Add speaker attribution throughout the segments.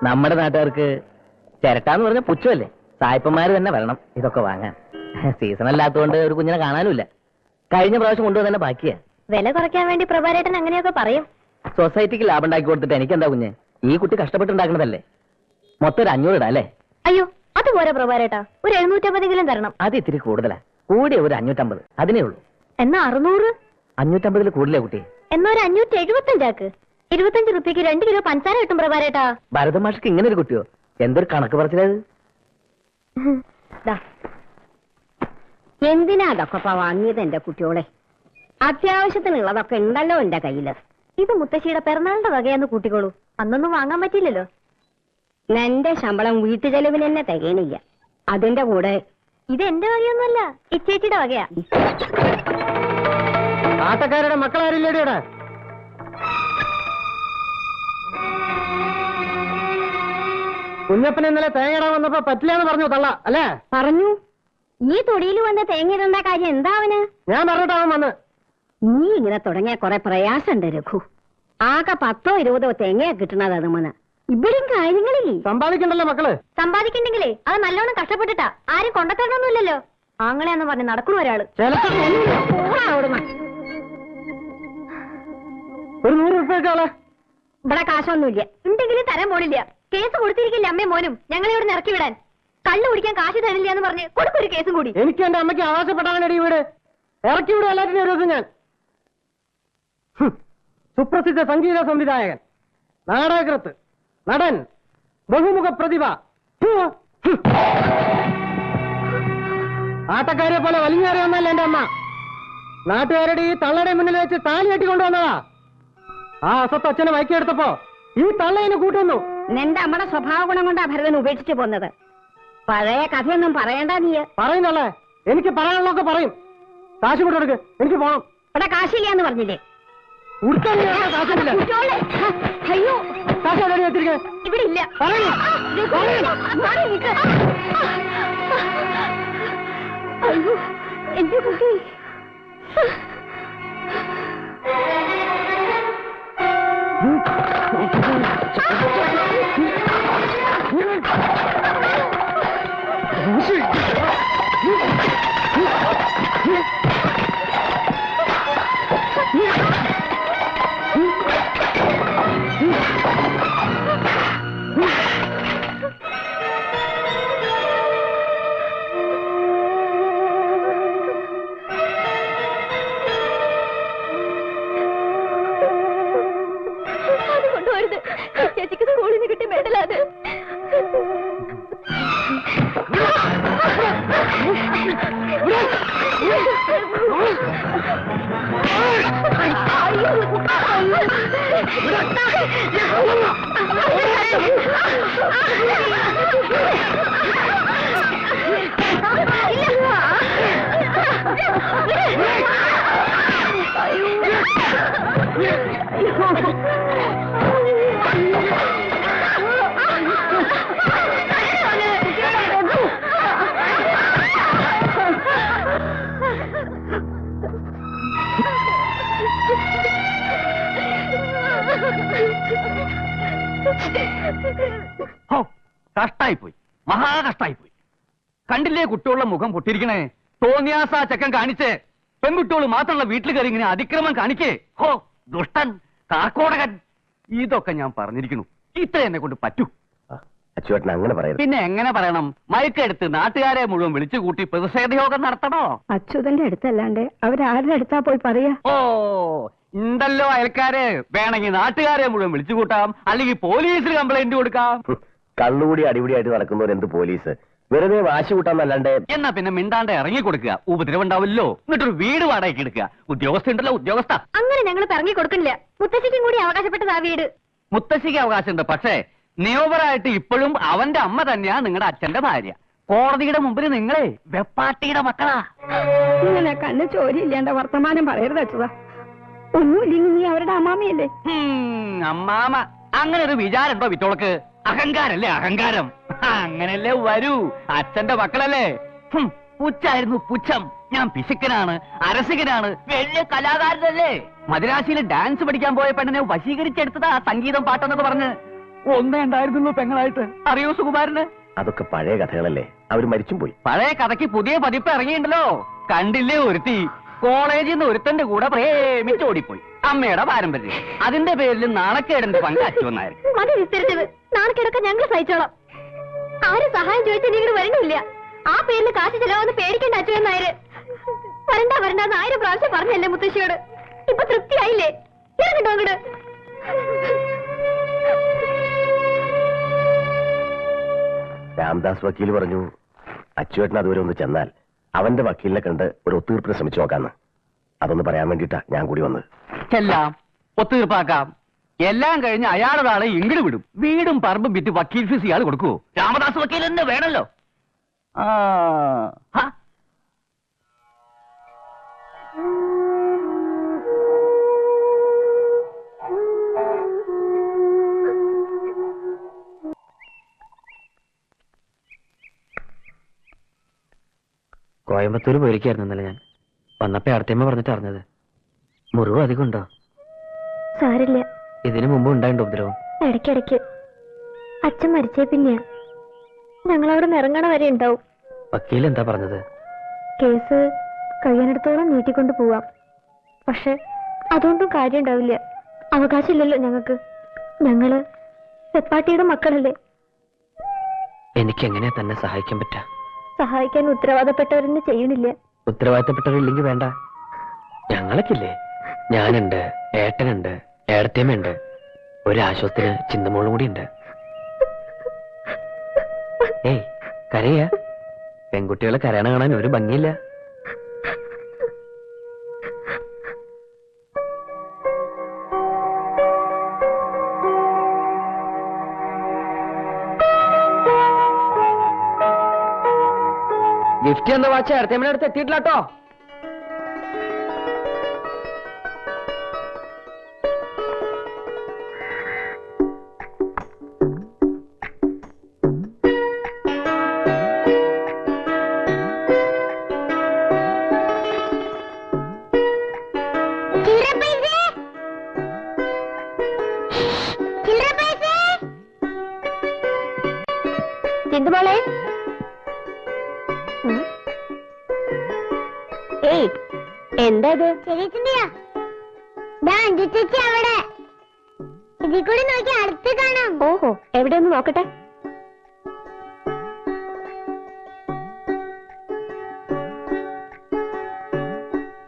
Speaker 1: നമ്മുടെ നാട്ടുകാർക്ക് ചിരട്ടാന്ന് പറഞ്ഞ പുച്ഛമല്ലേ? സായിപ്പന്മാര് തന്നെ വരണം ഇതൊക്കെ വാങ്ങാൻ. സീസൺ അല്ലാത്തതുകൊണ്ട് ഒരു കുഞ്ഞിനെ കാണാനുമില്ല. കഴിഞ്ഞ പ്രാവശ്യം കൊണ്ടുവന്നെ ബാക്കിയാ.
Speaker 2: വില കുറയ്ക്കാൻ വേണ്ടി പ്രഭാരേട്ടൻ അങ്ങനെയൊക്കെ പറയും.
Speaker 1: സൊസൈറ്റിക്ക് ലാഭം ഉണ്ടാക്കി കൊടുത്തിട്ട് എനിക്കെന്താ കുഞ്ഞ്? ഈ കുട്ടി കഷ്ടപ്പെട്ടുണ്ടാക്കണതല്ലേ. മൊത്തം ഒരു 500 ഇടാ അല്ലേ?
Speaker 2: അയ്യോ അതുപോലെ പ്രഭാരേട്ടാ, ഒരു 750 തരണം.
Speaker 1: അത് ഇത്തിരി കൂടുതലാ. കൂടിയ ഒരു 550 അതിനേ ഉള്ളൂ.
Speaker 2: എന്നാ 600?
Speaker 1: 550 കൂടുതലേ കുട്ടി.
Speaker 2: എന്നാ ഒരു 575 25 റുപ്യക്ക് 2 കിലോ പഞ്ചസാര കിട്ടും പ്രഭാരേട്ടാ.
Speaker 1: ഭരതമാഷക്ക് ഇങ്ങനെ ഒരു കുട്ടിയോ? എന്തൊരു കണക്ക് പറച്ചിലത്.
Speaker 3: എന്തിനാ അതൊക്കെ വാങ്ങിയത് എന്റെ കുട്ടിയോളെ? അത്യാവശ്യത്തിനുള്ളതൊക്കെ ഉണ്ടല്ലോ എന്റെ കയ്യില്.
Speaker 2: ഇത് മുത്തശ്ശിയുടെ പിറന്നാളിന്റെ വകയാന്ന് കൂട്ടിക്കോളൂ. അന്നൊന്നും വാങ്ങാൻ പറ്റില്ലല്ലോ.
Speaker 3: എന്റെ ശമ്പളം വീട്ടു ചെലവിന് തന്നെ തികയണില്ല. അതിന്റെ കൂടെ
Speaker 2: ഇത് എന്റെ വകയൊന്നുമല്ല, ഇച്ചേച്ചിയുടെ വകയാ.
Speaker 1: ആട്ടക്കാരുടെ മക്കളാരില്ലേടിയുടെ? കുഞ്ഞപ്പൻ ഇന്നലെ തേങ്ങയിടാൻ വന്നപ്പോ പറ്റില്ലാന്ന് പറഞ്ഞു തള്ള അല്ലേ?
Speaker 3: പറഞ്ഞു. ഈ തൊടിയിൽ വന്ന് തേങ്ങയിടേണ്ട കാര്യം എന്താ അവന്?
Speaker 1: ഞാൻ പറഞ്ഞിട്ടാവൻ വന്ന്.
Speaker 3: നീ ഇങ്ങനെ തുടങ്ങിയ കുറെ പ്രയാസമുണ്ട് രഘു. ആകെ 10 20 തേങ്ങയാ കിട്ടണത്. അതുമന ഇവിടെയും കാര്യങ്ങളില്ലേ?
Speaker 1: സമ്പാദിക്കണ്ടല്ലോ മക്കള്.
Speaker 2: സമ്പാദിക്കണ്ടെങ്കിലേ അത് നല്ലോണം കഷ്ടപ്പെട്ടിട്ടാ. ആരും കൊണ്ടത്തരണമൊന്നുമില്ലല്ലോ. ആങ്ങളെന്ന് പറഞ്ഞ് നടക്കണു ഒരാള്.
Speaker 1: ഒരു 100 രൂപ
Speaker 3: ഇവിടെ കാശൊന്നുമില്ല.
Speaker 2: ഉണ്ടെങ്കിലും തരാൻ പോണില്ല. കേസ് കൊടുത്തിരിക്കില്ല അമ്മയും മോനും ഞങ്ങളെ ഇവിടെ ഇറക്കി വിടാൻ. കള്ളു കുടിക്കാൻ കാശ് തരില്ല എന്ന് പറഞ്ഞ് കൊടുക്കൊരു കേസും കൂടി.
Speaker 1: എനിക്ക് എന്റെ അമ്മയ്ക്ക് ആവശ്യപ്പെട്ടാണ് വീട് ഇറക്കി വിടും എല്ലാറ്റിനും ഒരു ദിവസം ഞാൻ. സുപ്രസിദ്ധ സംഗീത സംവിധായകൻ, നാടകൃത്ത്, നടൻ, ബഹുമുഖ പ്രതിഭ, ആട്ടക്കാരെ പോലെ വലിഞ്ഞേറി വന്നല്ല എന്റെ അമ്മ. നാട്ടുകാരുടെ ഈ തള്ളയുടെ മുന്നിൽ വെച്ച് താലി കെട്ടി കൊണ്ടുവന്നതാ. ആ അസത്ത് അച്ഛനെ മയക്കിയെടുത്തപ്പോ ഈ തള്ളയിന് കൂട്ടുന്നു.
Speaker 3: നിന്റെ അമ്മയുടെ സ്വഭാവ ഗുണം കൊണ്ടാ ഭരതൻ ഉപേക്ഷിച്ചു പോന്നത്. പഴയ കഥയൊന്നും പറയണ്ട നീ.
Speaker 1: പറയുന്നല്ലേ? എനിക്ക് പറയാനുള്ളതൊക്കെ പറയും. കാശ് കൊണ്ടെടുക്ക്, എനിക്ക് പോണം.
Speaker 3: ഇവിടെ കാശില്ലാന്ന് പറഞ്ഞില്ലേ?
Speaker 2: അയ്യോ
Speaker 1: കാശ് വെച്ചിരിക്കേ
Speaker 2: ഇവിടെ ഇല്ല. അയ്യോ എന്റെ കുട്ടി. അതുകൊണ്ടുവരുത്. ചേച്ചിക്ക് സ്കൂളിൽ നിന്ന് കിട്ടിയ മെഡലാണ്.
Speaker 4: കഷ്ടായിപ്പോയി, മഹാകഷ്ടായിപ്പോയി. കണ്ടില്ലേ കുട്ടികളുടെ മുഖം പൊട്ടിയിരിക്കണേ? തോന്നിയാസ ചക്കൻ കാണിച്ച് പെൺകുട്ടികൾ മാത്രമുള്ള വീട്ടിൽ കയറി ഇങ്ങനെ അതിക്രമം കാണിക്കേ. ഹോ ദുഷ്ടൻ, കാക്കോടകൻ. ഇതൊക്കെ ഞാൻ പറഞ്ഞിരിക്കുന്നു. ഇത്ര എന്നെ കൊണ്ട് പറ്റൂ.
Speaker 1: അച്ചുവേട്ടൻ അങ്ങനെ പറയരുത്.
Speaker 4: പിന്നെ എങ്ങനെ പറയണം? മയക്കെടുത്ത് നാട്ടുകാരെ മുഴുവൻ വിളിച്ചു കൂട്ടി പ്രതിഷേധ യോഗം നടത്തണോ?
Speaker 3: അച്യുതന്റെ അടുത്തല്ലാണ്ട് അവരാരുടെ അടുത്താ പോയി പറയാ?
Speaker 4: ഓ ഉണ്ടല്ലോ അയൽക്കാര്. വേണമെങ്കിൽ നാട്ടുകാരെ മുഴുവൻ വിളിച്ചു കൂട്ടാം, അല്ലെങ്കിൽ പോലീസിൽ കംപ്ലൈന്റ് കൊടുക്കാം.
Speaker 1: കള്ളുകൂടി അടിപിടിയായിട്ട് നടക്കുന്നവരെന്ത് പോലീസ്? വെറുതെ വാശി കൂട്ടാന്നല്ലാണ്ട്.
Speaker 4: എന്നാ പിന്നെ മിണ്ടാണ്ട് ഇറങ്ങി കൊടുക്കുക. ഉപദ്രവം ഉണ്ടാവില്ലോ. എന്നിട്ടൊരു വീട് വാടകയ്ക്ക് എടുക്കുക. ഉദ്യോഗസ്ഥ ഉണ്ടല്ലോ, ഉദ്യോഗസ്ഥ.
Speaker 2: അങ്ങനെ ഞങ്ങൾ ഇറങ്ങി കൊടുക്കില്ല. മുത്തശ്ശിക്കും കൂടി അവകാശപ്പെട്ടതാ വീട്.
Speaker 4: മുത്തശ്ശിക്ക് അവകാശമുണ്ട്. പക്ഷേ നിയമപരമായിട്ട് ഇപ്പോഴും അവന്റെ അമ്മ തന്നെയാ നിങ്ങളുടെ അച്ഛന്റെ ഭാര്യ. കോടതിയുടെ മുമ്പിൽ നിങ്ങളെ വെപ്പാട്ടിയുടെ മക്കളാ.
Speaker 3: ഇങ്ങനെ കണ്ണ് ചോരിയില്ലാണ്ട വർത്തമാനം പറയരുത് അച്യുത. ഒന്നുമില്ലെങ്കിൽ നീ അവരുടെ അമ്മാമിയല്ലേ?
Speaker 4: അമ്മാമ അങ്ങനെ ഒരു വിചാരമുണ്ടോ വിറ്റോളക്ക്? അഹങ്കാരല്ലേ അഹങ്കാരം. അങ്ങനല്ലേ വരൂ. അച്ഛന്റെ മക്കളല്ലേ. പുച്ഛായിരുന്നു പുച്ഛം. ഞാൻ പിശുക്കനാണ്, അരസികനാണ്, വലിയ കലാകാരനല്ലേ. മദ്രാശിയിൽ ഡാൻസ് പഠിക്കാൻ പോയ പെണ്ണിനെ വശീകരിച്ചെടുത്തതാ സംഗീതം പാട്ടെന്നൊക്കെ പറഞ്ഞ്. ഒന്നേ ഉണ്ടായിരുന്നുള്ളൂ പെങ്ങളായിട്ട്. അറിയോ സുകുമാരന്?
Speaker 5: അതൊക്കെ പഴയ കഥകളല്ലേ, അവര് മരിച്ചും പോയി.
Speaker 4: പഴയ കഥയ്ക്ക് പുതിയ പതിപ്പ് ഇറങ്ങിയിട്ടുണ്ടല്ലോ. കണ്ടില്ലേ ഒരുത്തി കോളേജിൽ നിന്ന് ഒരുത്തന്റെ കൂടെ പ്രേമിച്ച് ഓടിപ്പോയി. അമ്മയുടെ പാരമ്പര്യം. അതിന്റെ പേരിൽ നാണക്കേടിന്റെ പങ്ക് അച്ചുവന്നായിരുന്നു.
Speaker 2: മതി വിസ്തരിച്ചത്. നാണക്കേടൊക്കെ ഞങ്ങൾ സഹിച്ചോളാം. ആരും സഹായം ചോദിച്ചാൽ നിങ്ങൾ വരണില്ല. ആ പേരിൽ കാശ് ചെലവെന്ന് പേടിക്കേണ്ട അച്ചുവന്നായര്. വരണ്ട വരണ്ടെന്ന് 1000 പ്രാവശ്യം പറഞ്ഞല്ലേ മുത്തശ്ശിയോട്. ഇപ്പൊ തൃപ്തിയായില്ലേ? ഇറങ്ങട്ടോ അങ്ങോട്ട്.
Speaker 5: രാംദാസ് വക്കീൽ പറഞ്ഞു അച്ചുവേട്ടൻ അതുവരെ ഒന്ന് ചെന്നാൽ അവന്റെ വക്കീലിനെ കണ്ട് ഒരു ഒത്തുതീർപ്പിന് ശ്രമിച്ചു നോക്കാന്ന്. അതൊന്ന് പറയാൻ വേണ്ടിട്ടാ ഞാൻ കൂടി വന്നത്.
Speaker 4: എല്ലാം ഒത്തുതീർപ്പാക്കാം. എല്ലാം കഴിഞ്ഞ് അയാളുടെ ആളെ ഇങ്ങട് വിടും. വീടും പറമ്പും വിറ്റ് വക്കീൽ ഫീസ് ഇയാൾ കൊടുക്കുവോ? രാമദാസ് വക്കീൽ തന്നെ വേണല്ലോ.
Speaker 1: കോയമ്പത്തൂർ പോയിരിക്കായിരുന്നു ഇന്നലെ ഞാൻ. വന്നപ്പോ അടുത്തമ്മ പറഞ്ഞിട്ട് അറിഞ്ഞത്. മുറിവ് അധികം ഉണ്ടോ?
Speaker 2: സാരില്ല.
Speaker 1: ഇതിനു മുമ്പ് ഉണ്ടായിട്ടോ ഉപദ്രവം?
Speaker 2: ഇടയ്ക്കിടയ്ക്ക്. അച്ഛൻ മരിച്ചേ പിന്നെയാ. ഞങ്ങളവിടെ നിറങ്ങണ വരെ ഉണ്ടാവും.
Speaker 1: വക്കീൽ എന്താ പറഞ്ഞത്?
Speaker 2: കേസ് കഴിയാനിടത്തോളം നീട്ടിക്കൊണ്ട് പോവാം. പക്ഷെ അതുകൊണ്ടും കാര്യം ഉണ്ടാവില്ല. അവകാശമില്ലല്ലോ ഞങ്ങൾക്ക്. ഞങ്ങള് പെപ്പാട്ടിയുടെ മക്കളല്ലേ.
Speaker 1: എനിക്ക് എങ്ങനെയാ തന്നെ സഹായിക്കാൻ പറ്റാ?
Speaker 2: സഹായിക്കാൻ ഉത്തരവാദപ്പെട്ടവരെന്നെ ചെയ്യണില്ല.
Speaker 1: ഉത്തരവാദിത്തപ്പെട്ടവരില്ലെങ്കിൽ വേണ്ട. ഞങ്ങളൊക്കില്ലേ? ഞാനുണ്ട്, ഏട്ടനുണ്ട്, ഏടത്തേമ്മയുണ്ട്. ഒരാശ്വാസത്തിന് ചിന്തമോളും കൂടി ഉണ്ട്. ഏയ് കരയാ? പെൺകുട്ടികളെ കരയണ കാണാൻ ഒരു ഭംഗിയില്ല. ഗിഫ്റ്റ് എന്ന വാച്ച് അടുത്തേമ്മയുടെ അടുത്ത് എത്തിയിട്ടില്ല കേട്ടോ.
Speaker 2: ചിന്തുമോളെ, ഏയ് എന്താ ഇത്?
Speaker 3: ചേച്ചി അവിടെ ഇതിൽ കൂടി നോക്കി അടുത്ത് കാണാം.
Speaker 2: ഓഹോ, എവിടെ ഒന്ന് നോക്കട്ടെ.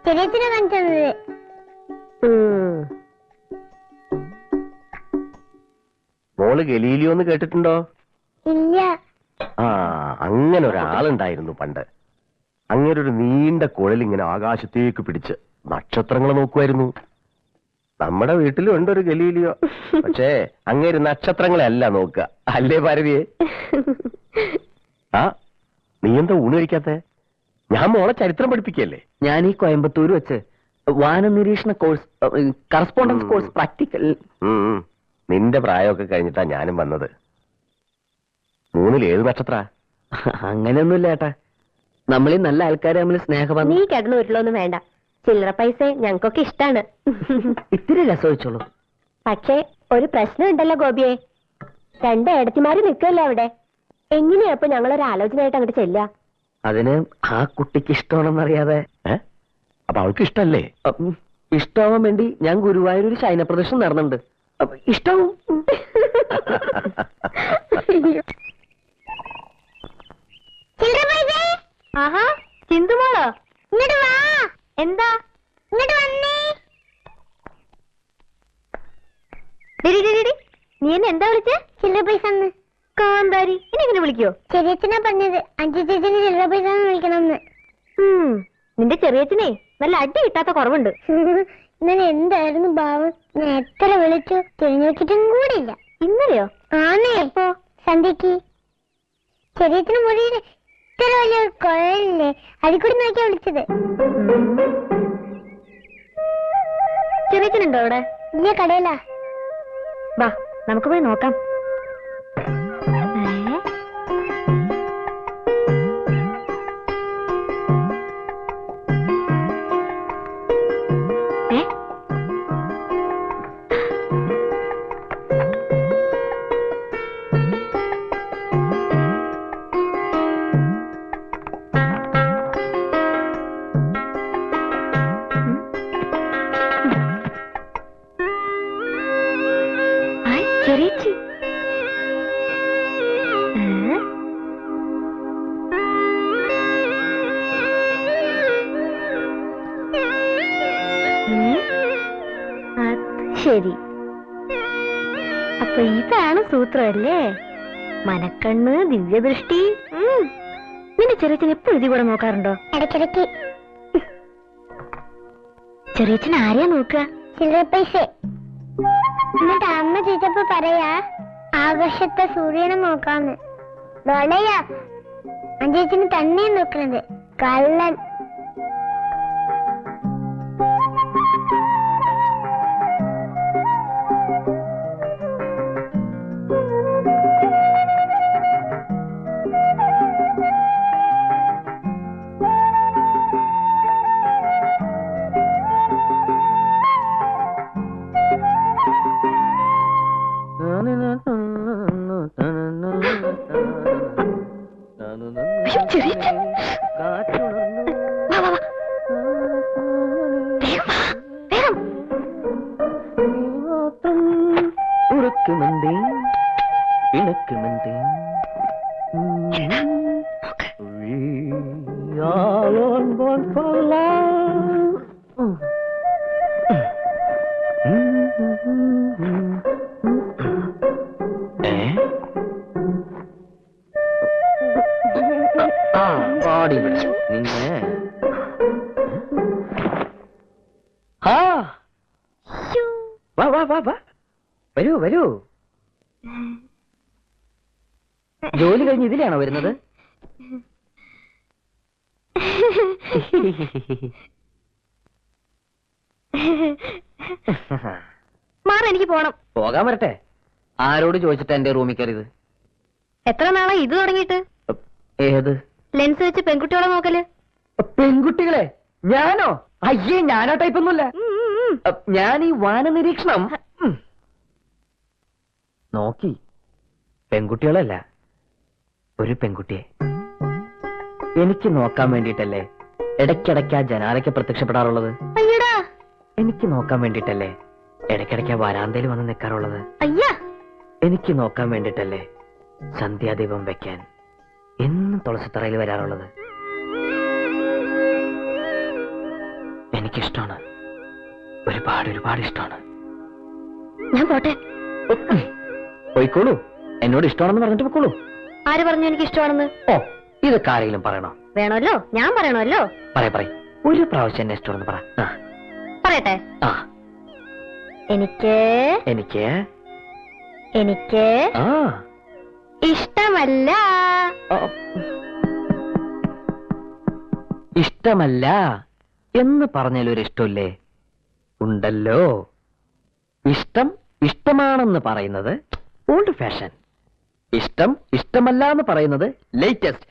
Speaker 3: ചെറിയച്ഛനെ കാണിച്ചത്.
Speaker 5: മോള് ഗലീലിയോ എന്ന് കേട്ടിട്ടുണ്ടോ?
Speaker 3: ഇല്ല.
Speaker 5: ആ, അങ്ങനെ ഒരാളുണ്ടായിരുന്നു പണ്ട്. അങ്ങനെ ഒരു നീണ്ട കുഴലിങ്ങനെ ആകാശത്തേക്ക് പിടിച്ച് നക്ഷത്രങ്ങളെ നോക്കുമായിരുന്നു. നമ്മുടെ വീട്ടിലും ഉണ്ടൊരു ഗലീലിയോ. പക്ഷേ അങ്ങേര് നക്ഷത്രങ്ങളെ അല്ല നോക്കുക, അല്ലേ ഭാരതിയെ? ആ, നീ എന്താ ഊണ് കഴിക്കാത്തെ? ഞാൻ മോളെ ചരിത്രം പഠിപ്പിക്കല്ലേ.
Speaker 1: ഞാൻ ഈ കോയമ്പത്തൂർ വെച്ച് വാന നിരീക്ഷണ കോഴ്സ്, കറസ്പോണ്ടൻസ് കോഴ്സ് പ്രാക്ടിക്കൽ.
Speaker 5: നിന്റെ പ്രായമൊക്കെ കഴിഞ്ഞിട്ടാ ഞാനും വന്നത്. 3-ൽ ഏത് നക്ഷത്ര?
Speaker 1: അങ്ങനെയൊന്നുമില്ല ഏട്ടാ. നമ്മളീ നല്ല ആൾക്കാരെ തമ്മിൽ സ്നേഹബന്ധം.
Speaker 2: നീ കിടന്നു വീട്ടിലൊന്നും വേണ്ട. ചില്ലറ പൈസ ഞങ്ങൾക്കൊക്കെ ഇഷ്ടാണ്.
Speaker 1: ഇത്തിരി രസവെച്ചോളൂ.
Speaker 2: പക്ഷേ ഒരു പ്രശ്നം ഉണ്ടല്ലോ ഗോപിയെ. 2 ഏടത്തിമാര് നിൽക്കല്ലോ അവിടെ. എങ്ങനെയാ ഇപ്പൊ ഞങ്ങളൊരു ആലോചനയായിട്ട് അങ്ങോട്ട് ചെല്ല?
Speaker 1: അതിന് ആ കുട്ടിക്ക് ഇഷ്ടമാണെന്നറിയാതെ.
Speaker 5: അപ്പൊ അവൾക്ക് ഇഷ്ടല്ലേ?
Speaker 1: ഇഷ്ടമാവാൻ വേണ്ടി ഞാൻ ഗുരുവായൂർ ഒരു ശയന പ്രദർശനം നടന്നുണ്ട്. ഇഷ്ടവും.
Speaker 2: ആഹാ, ചിന്തുമോളോ?
Speaker 3: ഇങ്ങോട്ട് വാ.
Speaker 2: എന്താ?
Speaker 3: ഇങ്ങോട്ട് വന്നേ.
Speaker 2: നീ എന്നെ എന്താ വിളിച്ചേ?
Speaker 3: ചില്ലറ പൈസ
Speaker 2: കാന്താരി. ഇനി എങ്ങനെ വിളിക്കോ?
Speaker 3: ചെറിയച്ഛനാ പറഞ്ഞത് അഞ്ചു ചേച്ചിന് ചില്ലറ പൈസ വിളിക്കണമെന്ന്.
Speaker 2: നിന്റെ ചെറിയച്ഛനെ നല്ല അടി കിട്ടാത്ത കുറവുണ്ട്.
Speaker 3: ഇന്നലെ എന്തായിരുന്നു ഭാവം? ഞാൻ എത്ര വിളിച്ചു, തിരിഞ്ഞു നോക്കിയിട്ടും കൂടെ ഇല്ല.
Speaker 2: ഇന്നലെയോ?
Speaker 3: ആന്നേ. എപ്പോ? സന്ധ്യക്ക്. ചെറിയച്ഛന് മുറിയിൽ ഇത്ര വലിയ കുഴലില്ലേ, അതിൽ കൂടി നോക്കിയാ വിളിച്ചത്.
Speaker 2: ചെറിയച്ഛനുണ്ടോ അവിടെ?
Speaker 3: ഇല്ല, കടയിലാ.
Speaker 2: വാ, നമുക്ക് പോയി നോക്കാം. ശരി. അപ്പൊ ഇതാണ് സൂത്രമല്ലേ? മനക്കണ്ണ്, ദിവ്യദൃഷ്ടി. നിന്റെ ചെറിയച്ഛൻ എപ്പോഴും ഇതിൽ കൂടെ നോക്കാറുണ്ടോ?
Speaker 6: ഇടയ്ക്കിടയ്ക്ക്.
Speaker 2: ചെറിയച്ഛൻ ആരെയാ നോക്കുക?
Speaker 6: ചില്ലറ പൈസ. എന്നിട്ട് അമ്മ ചോദിച്ചപ്പോ പറയാ ആകാശത്തെ സൂര്യനെ നോക്കാന്ന്. ഡോളയാ അഞ്ചേച്ചിന് തന്നെ നോക്കണത്. കള്ളൻ.
Speaker 2: ചെറിയച്ഛൻ വാ, വാ, വാ. വേഗം വാ, വേഗം.
Speaker 4: ഉറക്കുമെന്തേ ഇണക്കുമെന്തേ
Speaker 2: എന്താ? നോക്ക്.
Speaker 4: പാടി നിന്നെ ആ വാ വാ വാ വാ വരൂ വരൂ. ജോലി കഴിഞ്ഞ് ഇതിലാണോ വരുന്നത്?
Speaker 2: മാറി, എനിക്ക് പോണം.
Speaker 4: പോകാൻ വരട്ടെ. ആരോട് ചോദിച്ചിട്ടാ എന്റെ റൂമിൽ കയറിയത്?
Speaker 2: എത്ര നാളാ ഇത് തുടങ്ങിയിട്ട്?
Speaker 4: ഏത്
Speaker 2: ലെൻസ് വെച്ച് പെൺകുട്ടികളെ നോക്കല്?
Speaker 4: പെൺകുട്ടികളെ? ഞാനോ? അയ്യേ, ഞാനാ ടൈപ്പൊന്നുമില്ല. ഞാൻ ഈ വാന നിരീക്ഷണം നോക്കി. പെൺകുട്ടികളല്ല, ഒരു പെൺകുട്ടിയെ എനിക്ക് നോക്കാൻ വേണ്ടിയിട്ടല്ലേ ഇടയ്ക്കിടയ്ക്ക് ആ ജനാലയ്ക്ക് പ്രത്യക്ഷപ്പെടാറുള്ളത്?
Speaker 2: അയ്യടാ.
Speaker 4: എനിക്ക് നോക്കാൻ വേണ്ടിയിട്ടല്ലേ ഇടയ്ക്കിടയ്ക്ക് ആ വരാന്തയിൽ വന്ന് നിൽക്കാറുള്ളത്?
Speaker 2: അയ്യാ.
Speaker 4: എനിക്ക് നോക്കാൻ വേണ്ടിയിട്ടല്ലേ സന്ധ്യാദീപം വെക്കാൻ എന്നും തുളസിത്തറയിൽ വരാറുള്ളത്? എനിക്കിഷ്ടമാണ്, ഒരുപാട് ഒരുപാട് ഇഷ്ടമാണ്.
Speaker 2: ഞാൻ പോട്ടെ.
Speaker 4: പോയിക്കോളൂ, എന്നോട് ഇഷ്ടമാണെന്ന് പറഞ്ഞിട്ട് പോയിക്കോളൂ.
Speaker 2: ആര് പറഞ്ഞു എനിക്ക് ഇഷ്ടമാണെന്ന്?
Speaker 4: ഓ, ഇതൊക്കെ ആരെങ്കിലും പറയണോ?
Speaker 2: വേണമല്ലോ, ഞാൻ പറയണമല്ലോ.
Speaker 4: പറയ ഒരു പ്രാവശ്യം എന്നെ ഇഷ്ടമാണെന്ന് പറ.
Speaker 2: പറയട്ടെ.
Speaker 4: ആ,
Speaker 2: എനിക്ക്
Speaker 4: എനിക്ക്
Speaker 2: എനിക്ക്
Speaker 4: ആ
Speaker 2: ഇഷ്ടമല്ല.
Speaker 4: ഇഷ്ടമല്ല എന്ന് പറഞ്ഞാലൊരു ഇഷ്ടമില്ലേ? ഉണ്ടല്ലോ. ഇഷ്ടം ഇഷ്ടമാണെന്ന് പറയുന്നത് ഓൾഡ് ഫാഷൻ, ഇഷ്ടം ഇഷ്ടമല്ല എന്ന് പറയുന്നത് ലേറ്റസ്റ്റ്.